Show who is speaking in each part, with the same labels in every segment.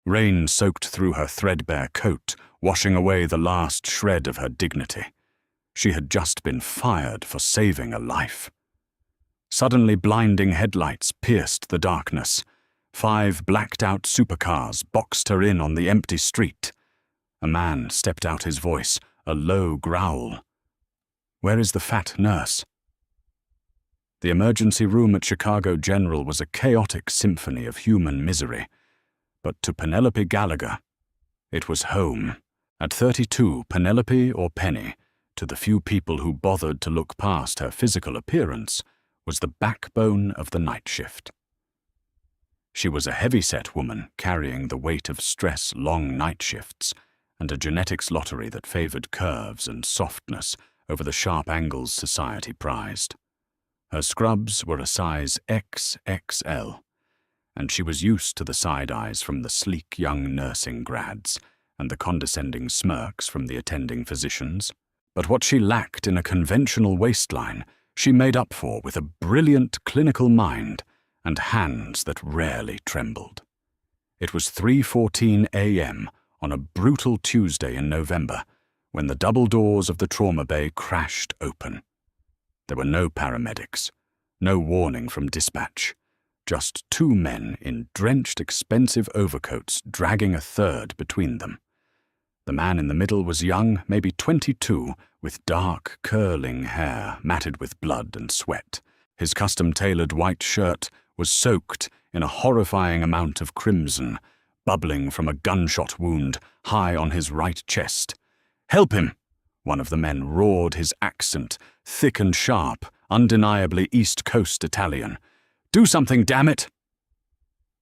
Speaker 1: Rain soaked through her threadbare coat, washing away the last shred of her dignity. She had just been fired for saving a life. Suddenly, blinding headlights pierced the darkness. 5 blacked-out supercars boxed her in on the empty street. A man stepped out, his voice a low growl. "Where is the fat nurse?" The emergency room at Chicago General was a chaotic symphony of human misery. But to Penelope Gallagher, it was home. At 32, Penelope, or Penny, to the few people who bothered to look past her physical appearance, was the backbone of the night shift. She was a heavy-set woman carrying the weight of stress-long night shifts and a genetics lottery that favored curves and softness over the sharp angles society prized. Her scrubs were a size XXL, and she was used to the side eyes from the sleek young nursing grads and the condescending smirks from the attending physicians. But what she lacked in a conventional waistline, she made up for with a brilliant clinical mind and hands that rarely trembled. It was 3:14 a.m. on a brutal Tuesday in November when the double doors of the trauma bay crashed open. There were no paramedics, no warning from dispatch, just 2 men in drenched, expensive overcoats dragging a third between them. The man in the middle was young, maybe 22, with dark, curling hair matted with blood and sweat. His custom-tailored white shirt was soaked in a horrifying amount of crimson, bubbling from a gunshot wound high on his right chest. "Help him!" one of the men roared, his accent thick and sharp, undeniably East Coast Italian. "Do something, damn it!"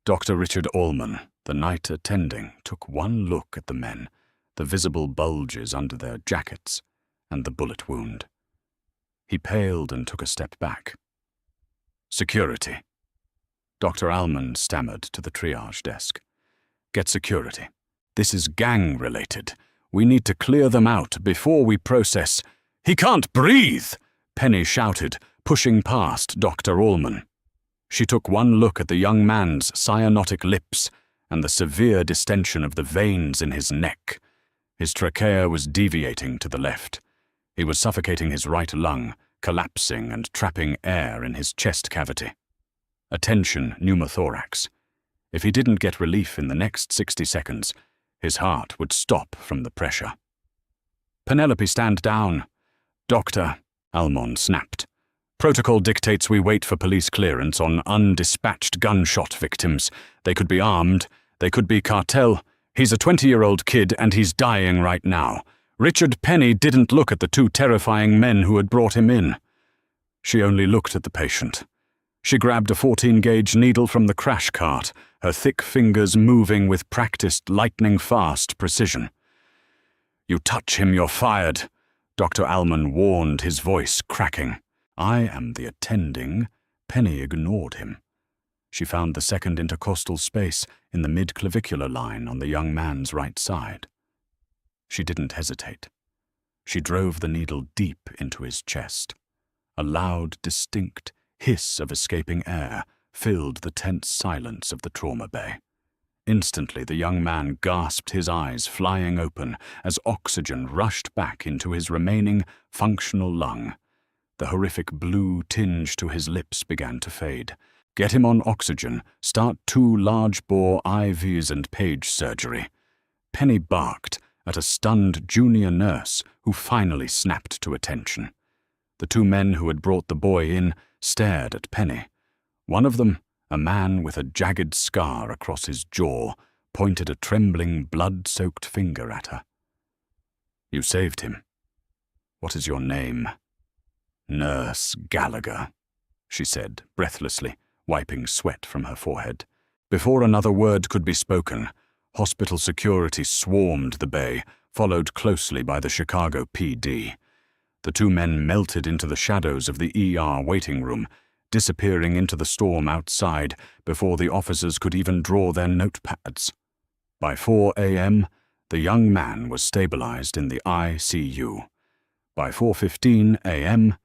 Speaker 1: Dr. Richard Allman, the night attending, took one look at the men, the visible bulges under their jackets, and the bullet wound. He paled and took a step back. "Security." Dr. Allman stammered to the triage desk. "Get security. This is gang-related. We need to clear them out before we process—" "He can't breathe!" Penny shouted, pushing past Dr. Allman. She took one look at the young man's cyanotic lips and the severe distension of the veins in his neck. His trachea was deviating to the left. He was suffocating his right lung, collapsing and trapping air in his chest cavity. A tension pneumothorax. If he didn't get relief in the next 60 seconds, his heart would stop from the pressure. "Penelope, stand down." "Doctor," Almond snapped. "Protocol dictates we wait for police clearance on undispatched gunshot victims. They could be armed, they could be cartel. He's a 20-year-old kid and he's dying right now. Richard Penny didn't look at the 2 terrifying men who had brought him in." She only looked at the patient. She grabbed a 14-gauge needle from the crash cart, her thick fingers moving with practiced lightning-fast precision. "You touch him, you're fired," Dr. Allman warned, his voice cracking. "I am the attending." Penny ignored him. She found the second intercostal space in the mid-clavicular line on the young man's right side. She didn't hesitate. She drove the needle deep into his chest. A loud, distinct hiss of escaping air filled the tense silence of the trauma bay. Instantly, the young man gasped, his eyes flying open as oxygen rushed back into his remaining functional lung. The horrific blue tinge to his lips began to fade. "Get him on oxygen. Start 2 large-bore IVs and page surgery." Penny barked at a stunned junior nurse who finally snapped to attention. The 2 men who had brought the boy in stared at Penny. One of them, a man with a jagged scar across his jaw, pointed a trembling, blood-soaked finger at her. "You saved him. What is your name?" "Nurse Gallagher," she said breathlessly, wiping sweat from her forehead. Before another word could be spoken, hospital security swarmed the bay, followed closely by the Chicago PD. The 2 men melted into the shadows of the ER waiting room, disappearing into the storm outside before the officers could even draw their notepads. By 4 a.m., the young man was stabilized in the ICU. By 4:15 a.m.,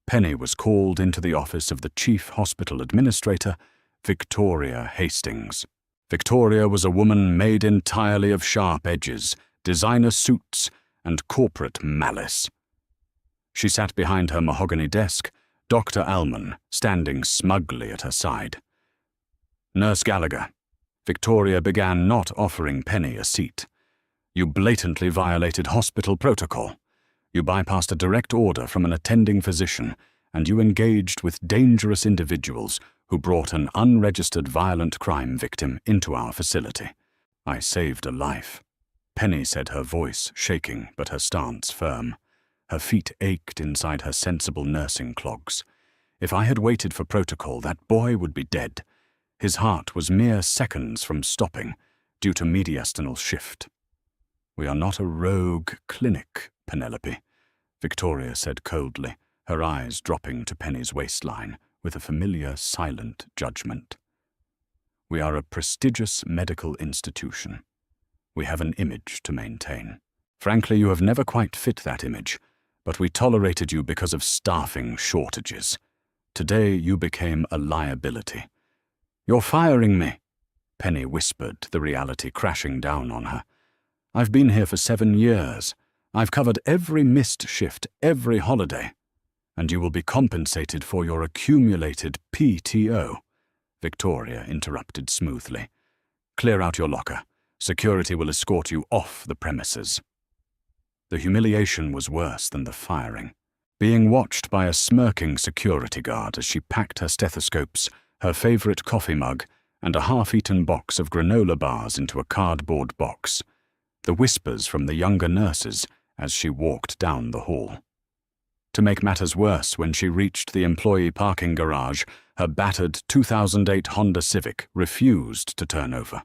Speaker 1: Penny was called into the office of the Chief Hospital Administrator, Victoria Hastings. Victoria was a woman made entirely of sharp edges, designer suits, and corporate malice. She sat behind her mahogany desk, Dr. Alman standing smugly at her side. "Nurse Gallagher," Victoria began, not offering Penny a seat. "You blatantly violated hospital protocol. You bypassed a direct order from an attending physician, and you engaged with dangerous individuals who brought an unregistered violent crime victim into our facility. I saved a life." Penny said, her voice shaking but her stance firm. Her feet ached inside her sensible nursing clogs. "If I had waited for protocol, that boy would be dead. His heart was mere seconds from stopping due to mediastinal shift." "We are not a rogue clinic, Penelope," Victoria said coldly, her eyes dropping to Penny's waistline with a familiar, silent judgment. "We are a prestigious medical institution. We have an image to maintain. Frankly, you have never quite fit that image, but we tolerated you because of staffing shortages. Today you became a liability." "You're firing me," Penny whispered, the reality crashing down on her. "I've been here for 7 years. I've covered every missed shift, every holiday. And you will be compensated for your accumulated PTO," Victoria interrupted smoothly. "Clear out your locker. Security will escort you off the premises." The humiliation was worse than the firing. Being watched by a smirking security guard as she packed her stethoscopes, her favorite coffee mug, and a half-eaten box of granola bars into a cardboard box. The whispers from the younger nurses as she walked down the hall. To make matters worse, when she reached the employee parking garage, her battered 2008 Honda Civic refused to turn over.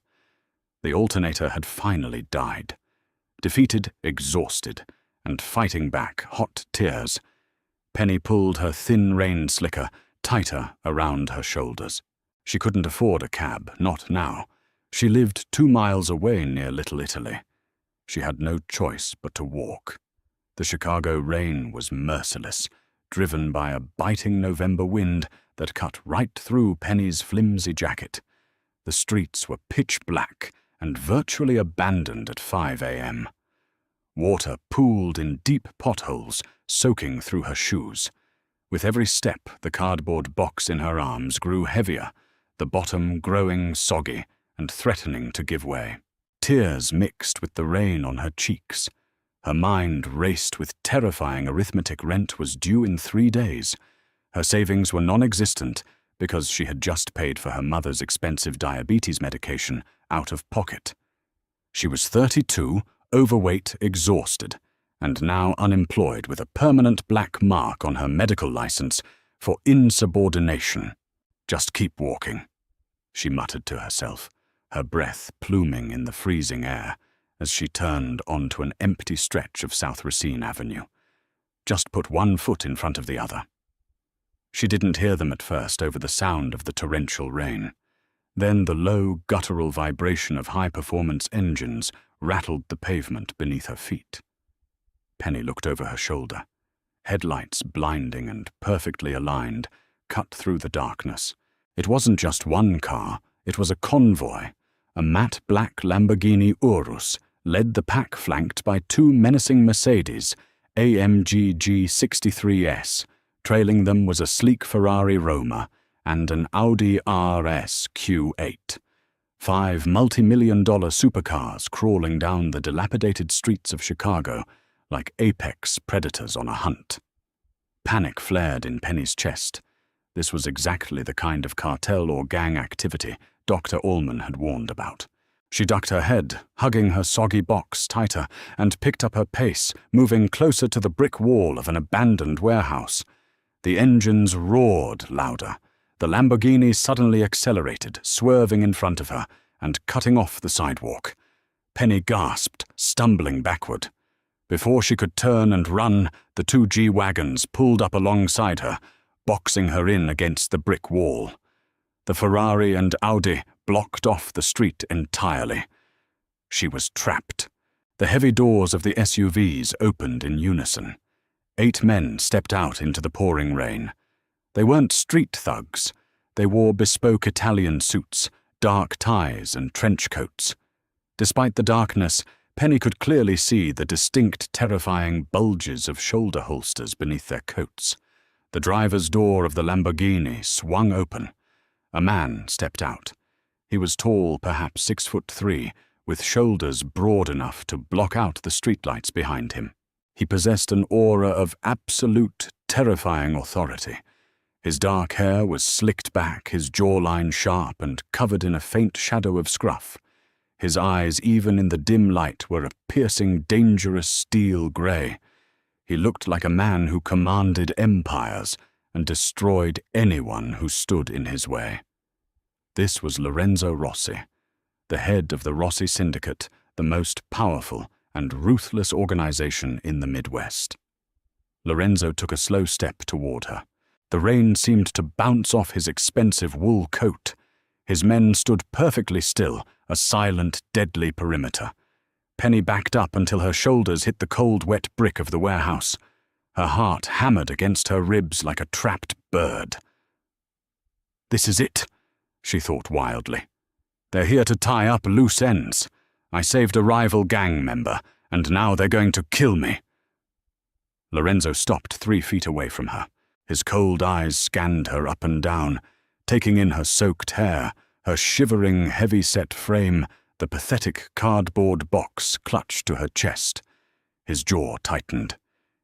Speaker 1: The alternator had finally died. Defeated, exhausted, and fighting back hot tears, Penny pulled her thin rain slicker tighter around her shoulders. She couldn't afford a cab, not now. She lived 2 miles away near Little Italy. She had no choice but to walk. The Chicago rain was merciless, driven by a biting November wind that cut right through Penny's flimsy jacket. The streets were pitch black and virtually abandoned at 5 a.m. Water pooled in deep potholes, soaking through her shoes. With every step, the cardboard box in her arms grew heavier, the bottom growing soggy and threatening to give way. Tears mixed with the rain on her cheeks. Her mind raced with terrifying arithmetic. Rent was due in 3 days. Her savings were non-existent because she had just paid for her mother's expensive diabetes medication out of pocket. She was 32, overweight, exhausted, and now unemployed with a permanent black mark on her medical license for insubordination. "Just keep walking," she muttered to herself, her breath pluming in the freezing air as she turned onto an empty stretch of South Racine Avenue. Just put one foot in front of the other. She didn't hear them at first over the sound of the torrential rain. Then the low, guttural vibration of high-performance engines rattled the pavement beneath her feet. Penny looked over her shoulder. Headlights, blinding and perfectly aligned, cut through the darkness. It wasn't just one car, it was a convoy. A matte black Lamborghini Urus led the pack, flanked by 2 menacing Mercedes AMG G63S. Trailing them was a sleek Ferrari Roma and an Audi RS Q8. 5 multi-million-dollar supercars crawling down the dilapidated streets of Chicago like apex predators on a hunt. Panic flared in Penny's chest. This was exactly the kind of cartel or gang activity Dr. Allman had warned about. She ducked her head, hugging her soggy box tighter, and picked up her pace, moving closer to the brick wall of an abandoned warehouse. The engines roared louder. The Lamborghini suddenly accelerated, swerving in front of her and cutting off the sidewalk. Penny gasped, stumbling backward. Before she could turn and run, the 2 G-wagons pulled up alongside her, boxing her in against the brick wall. The Ferrari and Audi blocked off the street entirely. She was trapped. The heavy doors of the SUVs opened in unison. 8 men stepped out into the pouring rain. They weren't street thugs. They wore bespoke Italian suits, dark ties and trench coats. Despite the darkness, Penny could clearly see the distinct, terrifying bulges of shoulder holsters beneath their coats. The driver's door of the Lamborghini swung open. A man stepped out. He was tall, perhaps 6'3", with shoulders broad enough to block out the streetlights behind him. He possessed an aura of absolute, terrifying authority. His dark hair was slicked back, his jawline sharp and covered in a faint shadow of scruff. His eyes, even in the dim light, were a piercing, dangerous steel grey. He looked like a man who commanded empires and destroyed anyone who stood in his way. This was Lorenzo Rossi, the head of the Rossi Syndicate, the most powerful and ruthless organization in the Midwest. Lorenzo took a slow step toward her. The rain seemed to bounce off his expensive wool coat. His men stood perfectly still, a silent, deadly perimeter. Penny backed up until her shoulders hit the cold, wet brick of the warehouse. Her heart hammered against her ribs like a trapped bird. "This is it," she thought wildly. "They're here to tie up loose ends. I saved a rival gang member, and now they're going to kill me." Lorenzo stopped 3 feet away from her. His cold eyes scanned her up and down, taking in her soaked hair, her shivering, heavy-set frame, the pathetic cardboard box clutched to her chest. His jaw tightened.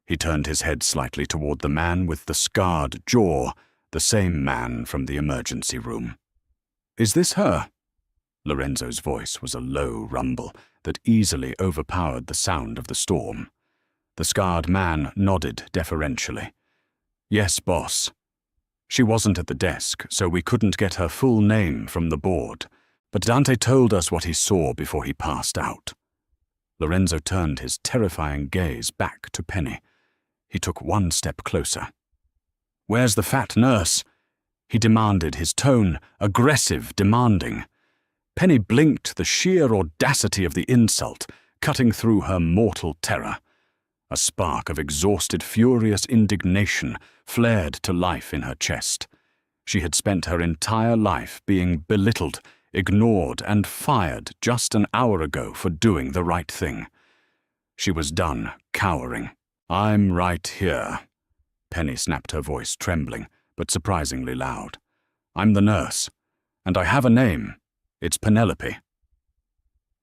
Speaker 1: He turned his head slightly toward the man with the scarred jaw, the same man from the emergency room. "Is this her?" Lorenzo's voice was a low rumble that easily overpowered the sound of the storm. The scarred man nodded deferentially. "Yes, boss." She wasn't at the desk, so we couldn't get her full name from the board, but Dante told us what he saw before he passed out. Lorenzo turned his terrifying gaze back to Penny. He took 1 step closer. "Where's the fat nurse?" he demanded, his tone aggressive, demanding. Penny blinked, the sheer audacity of the insult cutting through her mortal terror. A spark of exhausted, furious indignation flared to life in her chest. She had spent her entire life being belittled, ignored, and fired just an hour ago for doing the right thing. She was done cowering. "I'm right here." Penny snapped, her voice trembling, but surprisingly loud. "I'm the nurse, and I have a name. It's Penelope."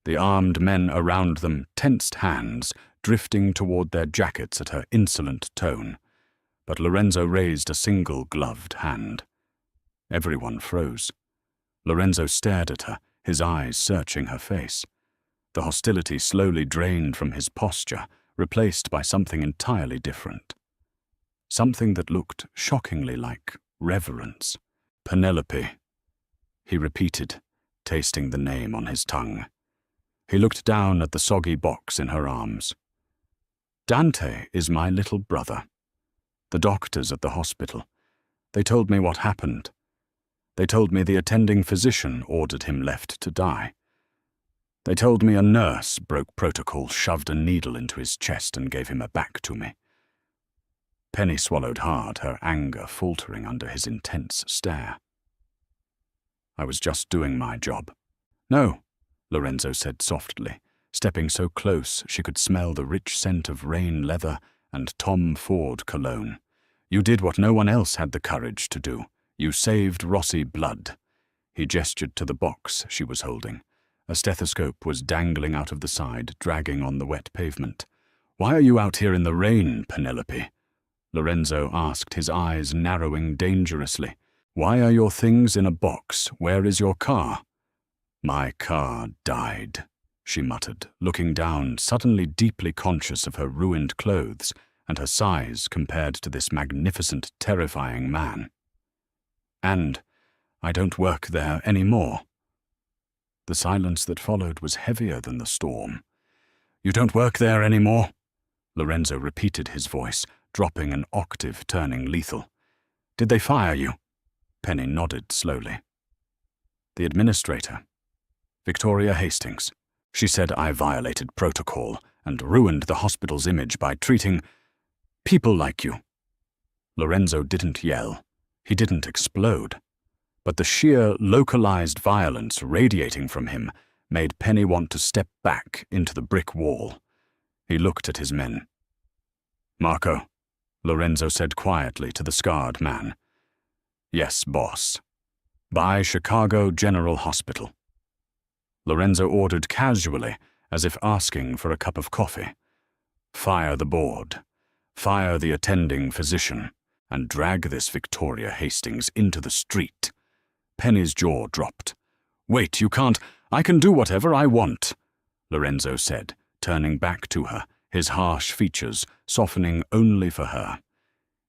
Speaker 1: The armed men around them tensed hands, drifting toward their jackets at her insolent tone. But Lorenzo raised a single gloved hand. Everyone froze. Lorenzo stared at her, his eyes searching her face. The hostility slowly drained from his posture, replaced by something entirely different. Something that looked shockingly like reverence. "Penelope," he repeated, tasting the name on his tongue. He looked down at the soggy box in her arms. "Dante is my little brother. The doctors at the hospital. They told me what happened. They told me the attending physician ordered him left to die. They told me a nurse broke protocol, shoved a needle into his chest, and gave him a back to me." Penny swallowed hard, her anger faltering under his intense stare. "I was just doing my job." "No," Lorenzo said softly, stepping so close she could smell the rich scent of rain leather and Tom Ford cologne. "You did what no one else had the courage to do. You saved Rossi blood." He gestured to the box she was holding. A stethoscope was dangling out of the side, dragging on the wet pavement. "Why are you out here in the rain, Penelope?" Lorenzo asked, his eyes narrowing dangerously. "Why are your things in a box? Where is your car?" "My car died," she muttered, looking down, suddenly deeply conscious of her ruined clothes and her size compared to this magnificent, terrifying man. "And I don't work there anymore." The silence that followed was heavier than the storm. "You don't work there anymore?" Lorenzo repeated, his voice, dropping an octave, turning lethal. "Did they fire you?" Penny nodded slowly. "The administrator, Victoria Hastings. She said I violated protocol and ruined the hospital's image by treating people like you." Lorenzo didn't yell. He didn't explode. but the sheer localized violence radiating from him made Penny want to step back into the brick wall. He looked at his men. "Marco," Lorenzo said quietly to the scarred man. "Yes, boss. By Chicago General Hospital." Lorenzo ordered casually, as if asking for a cup of coffee. "Fire the board. Fire the attending physician, and drag this Victoria Hastings into the street." Penny's jaw dropped. "Wait, you can't. I can do whatever I want," Lorenzo said, turning back to her, his harsh features softening only for her.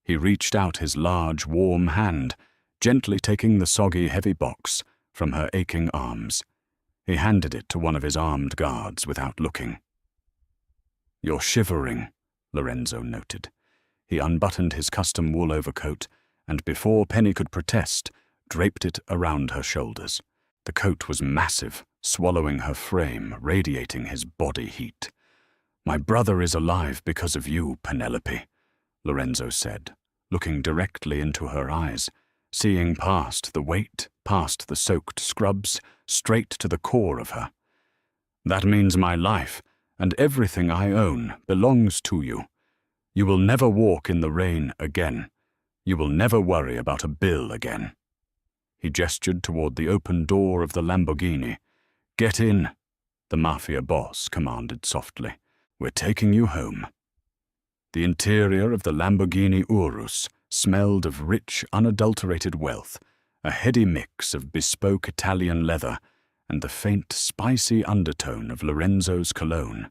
Speaker 1: He reached out his large, warm hand, gently taking the soggy, heavy box from her aching arms. He handed it to one of his armed guards without looking. "You're shivering," Lorenzo noted. He unbuttoned his custom wool overcoat and, before Penny could protest, draped it around her shoulders. The coat was massive, swallowing her frame, radiating his body heat. "My brother is alive because of you, Penelope," Lorenzo said, looking directly into her eyes, seeing past the weight, past the soaked scrubs, straight to the core of her. "That means my life, and everything I own, belongs to you. You will never walk in the rain again. You will never worry about a bill again." He gestured toward the open door of the Lamborghini. "Get in," the Mafia boss commanded softly. "We're taking you home." The interior of the Lamborghini Urus smelled of rich, unadulterated wealth, a heady mix of bespoke Italian leather and the faint, spicy undertone of Lorenzo's cologne.